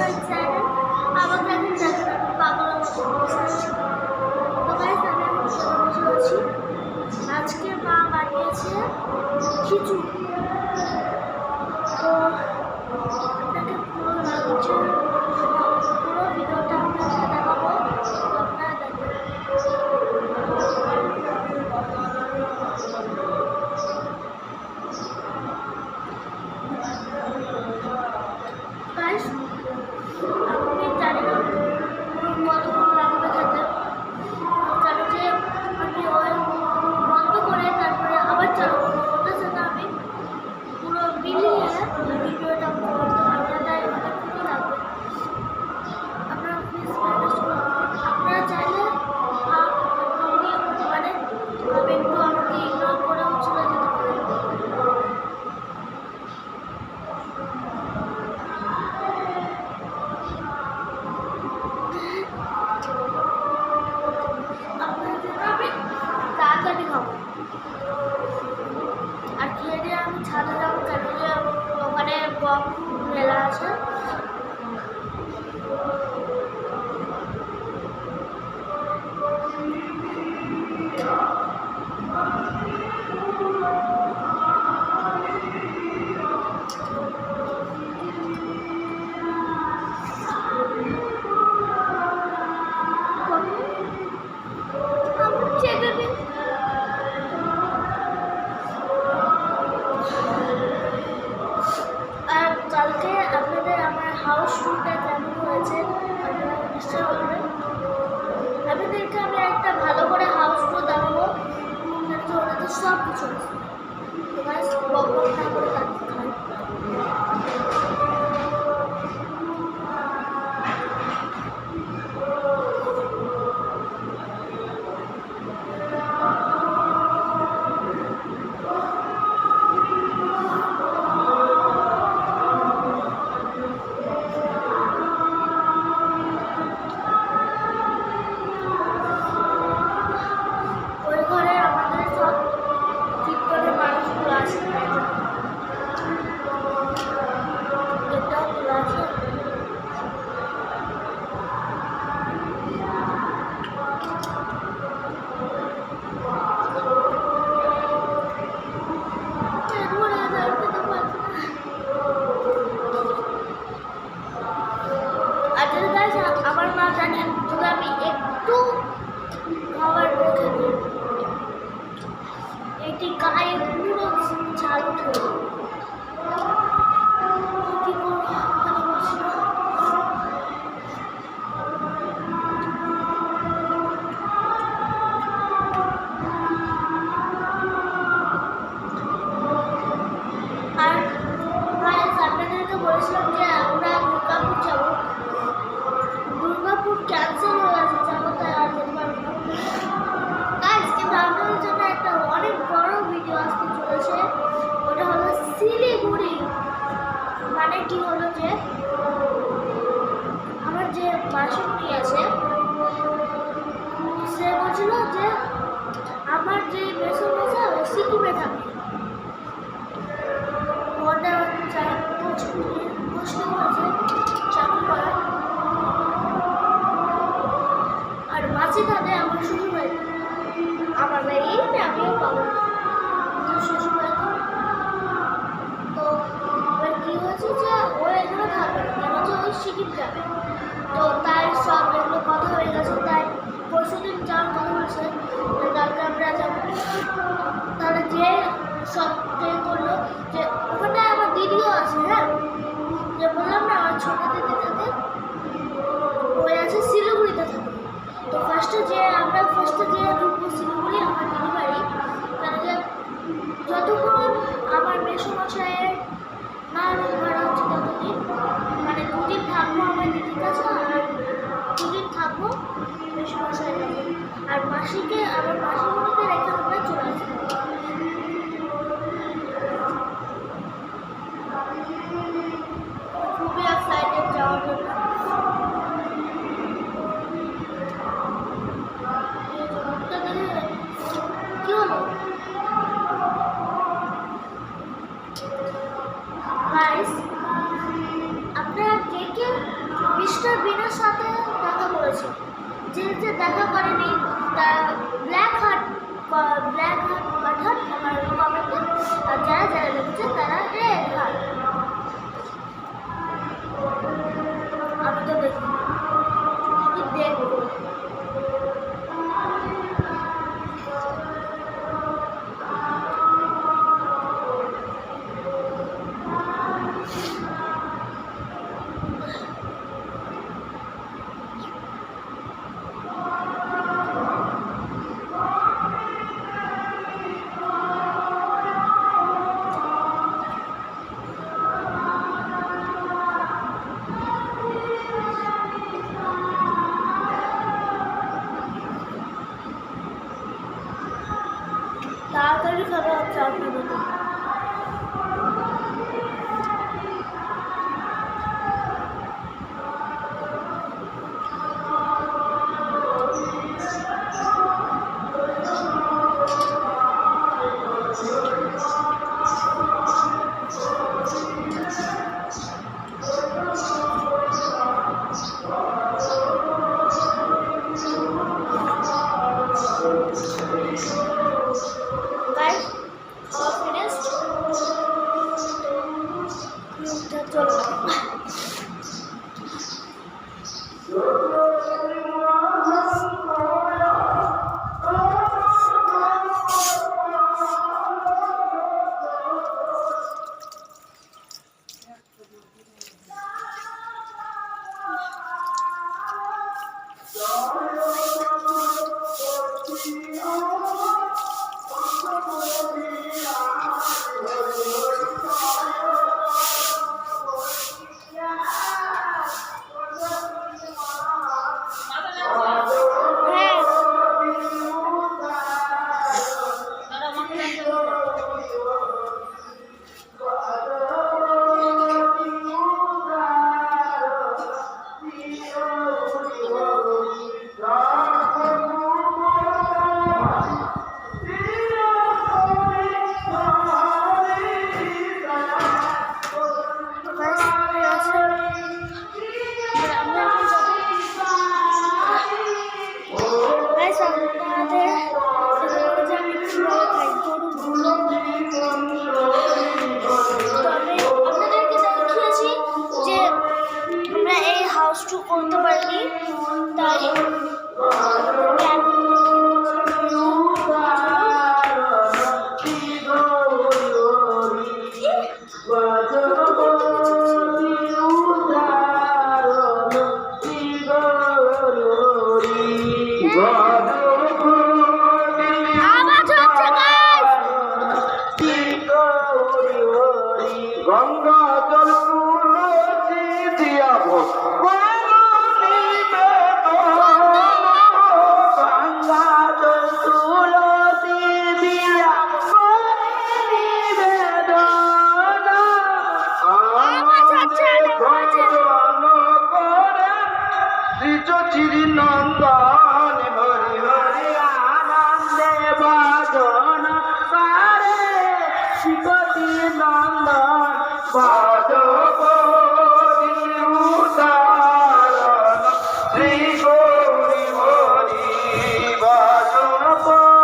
My channel. আমাকে এখন দেখেন আমি পাগলের মতো বসে আছি। তো গাইস আমি এখন খেতে বসে আছি। আজকে মা বানিয়েছে খিচুড়ি। তো আপনাকে পুরো লাঞ্চের পুরো ভিডিওটা আপনাকে দেখাবো, তো আপনারা দেখবেন। গাইস আমি জানি না কতক্ষণ লাগবে খেতে, কেন যে আমি ওই বন্ধ করে তারপরে আবার চালু করবো, ওটার সাথে আমি পুরো মিলিয়ে ভিডিওটা করতে পারবো না, তাই অনেকক্ষণই লাগবে। আপনারা প্লিজ ম্যানেজ করুন। আপনারা চাইলে মানে একটু আমাকে ইগনোর করে চলে যেতে পারেন। আমি তাড়াতাড়ি খাবো আর খেয়ে দিয়ে আমি ছাদে যাবো, কেন যে ওখানে বম মেলা আছে। আর কালকে আপনাদের আমার হাউস ট্যুরটা কেমন হয়েছে আপনারা নিশ্চয়ই বলবেন। আপনাদেরকে আমি একটা ভালো করে হাউস ট্যুর দেখাবো, ওটাতে সব কিছু আছে। তো গাইস বক বক না করে তাড়াতাড়ি খাই। ওই ঘরে আমাদের সব কীর্তনের মানুষগুলো আছে, এটাও খোলা আছে। আজকে গাইস আমার মা জানেন যদি আমি একটু খাবার রেখে দিই এটি গায়ে পুরো ঝাল উঠে যাবে। কি করবো খেতে পারছি না। আর গাইস আপনাদেরকে বলেছিলাম যে আমরা দুর্গাপুর যাবো, দুর্গাপুর ক্যান্সেল হয়ে গেছে, যাবো তাই আর যেতে পারবো না গাইস। কিন্তু আপনাদের জন্য একটা অনেক বড় ভিডিও আসতে চলেছে, ওটা হলো শিলিগুড়ি। মানে কি হলো যে আমার যে মাসুমনি আছে সে বলছিল যে আমার যে মেসোমশাই ও সিকিমে থাকে, ওটা প্রশ্ন হয়েছে চাকরি করার। আর মাসি থাকে আমার শ্বশুর বাড়িতে, আমার বাড়িতে আমিও পাবো শ্বশুর বাড়িতে। তো এবার কী হয়েছে যে ও এখানে থাকবে না, কেন যে ওই সিকিম যাবে। তো তাই সব এগুলো কথা হয়ে গেছে, তাই পরশু দিন যাওয়ার কথা বলছে, কালকে আমরা যাবো। তাহলে যে সব করলো যে ওখানে আমার দিদিও আছে, হ্যাঁ যে বললাম না আমার ছোটো দিদি থাকে, ওই আছে শিলিগুড়িতে থাকে। তো আমরা ফার্স্টে যে ঢুকবো শিলিগুড়ি আমার দিদি বাড়ি, কেন যে যতক্ষণ আমার মেসোমশাইয়ের না রুম ভাড়া হচ্ছে ততদিন, মানে দুদিন থাকবো আমার দিদির কাছে আর দুদিন থাকবো মেসোমশাইয়ের কাছে। আর মাসিকে আমার মাসিমণিকে রেখে আমরা চলে আসবো। খুবই এক্সাইটেড যাওয়ার জন্য। কি হলো গাইস, আপনারা কে কে মিস্টার বিনের সাথে দেখা করেছে। যে যে দেখা করেনি তার ব্ল্যাক হার্ট পাঠান আমার কমেন্টে, আর যারা যারা দেখেছে তারা রেড হার্ট। আমি তো দেখিনি, কিন্তু দেখবো। তাড়াতাড়ি খাওয়া হচ্ছে আপনাদের। Guys, all finished. চলো করতে পারিনি, তাই গঙ্গা জল তুলসী দিয়াব গঙ্গা জল তুলসী দিয়া শ্রী নন্দন হরি হরি আনন্দে বাজন পারে শ্রীপতি নন্দন বাজপতি উদাহরণ শ্রী গৌরী হরি বাজপতি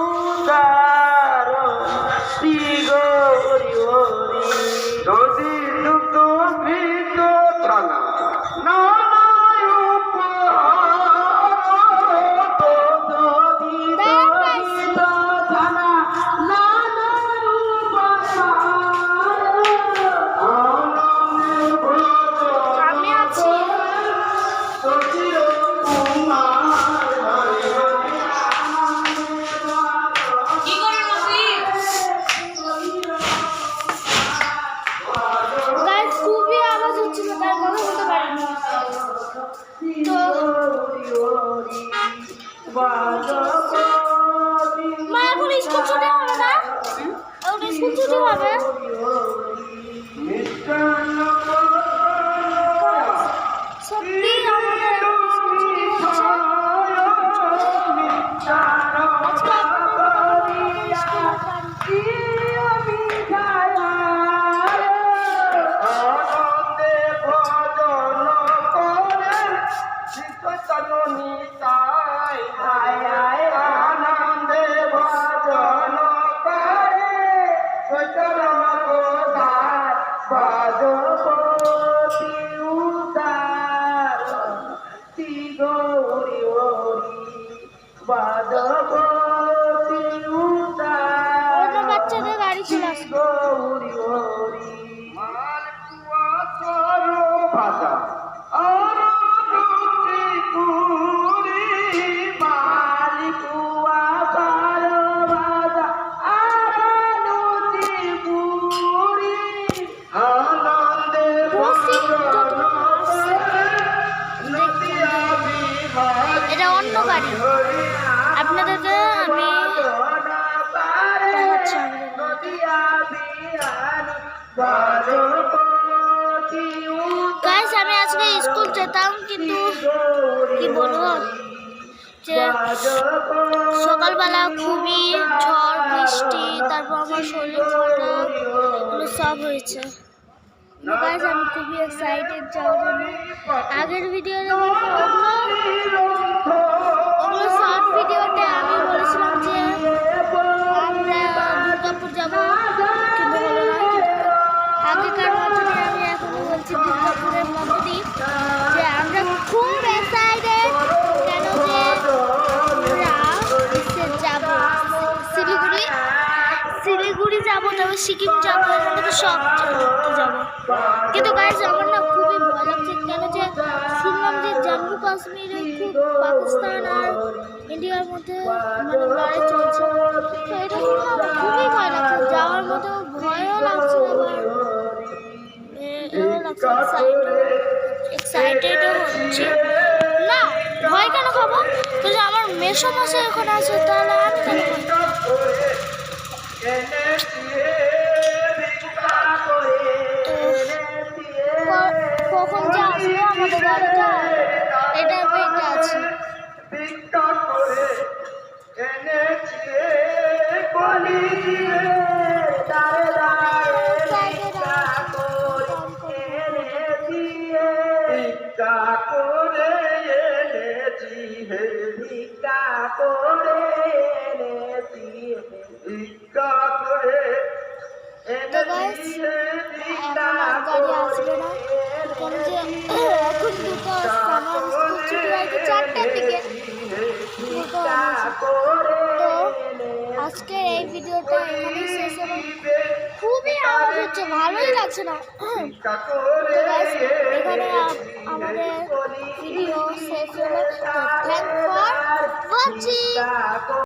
উদাহরণ শ্রী গৌরী হরি যদি দুঃখ ভীত ছানা নানায় উপহার আজকে স্কুল যেতাম, কিন্তু কি বলবো যে সকালবেলা খুবই ঝড় বৃষ্টি, তারপর আমার শরীর খারাপ, এগুলো সব হয়েছে। গাইস আমি খুবই এক্সাইটেড যাওয়ার জন্য। আগের ভিডিওতে ওগুলো শর্ট ভিডিওতে আমি বলেছিলাম যে আমরা দুর্গাপুর যাবো, কিন্তু হলো না। কিন্তু আগেকার মতনই আমি এখনো বলছি দুর্গাপুরের মতনই যে আমরা খুব এক্সাইটেড, কেন যে আমরা যাবো শিলিগুড়ি যাবো, তারপর সিকিম যাবো, এখান থেকে সব ঘুরতে যাবো। কিন্তু গাইস আমার না খুবই ভয় লাগছে, কেন যে শুনলাম যে জম্মু কাশ্মীরে খুব পাকিস্তান আর ইন্ডিয়ার মধ্যে মানে লড়াই চলছে। তো এটা শুনে আমার খুবই ভয় লাগছে, যাওয়ার মতো ভয়ও লাগছে, আবার এও লাগছে, এক্সাইটেডও হচ্ছে না। ভয় কেন খাবো? তো যে আমার মেসোমশাই ওখানে আছে, তাহলে আমি কেন ভয় খাবো? কখন যে আসবে আমাদের গাড়িটা, এটা ওয়েটে আছে। তো গাইস এখন আর গাড়ি আসবে না, কেন যে এখন দুটো আমার স্কুল ছুটি হয়েছে 4টার দিকে। তো আজকে এই ভিডিওটা এখানেই শেষ হলো। খুবই আওয়াজ হচ্ছে, ভালোই লাগছে না। তো গাইস এখানে আমাদের ভিডিও শেষ হলো। Thank for watching.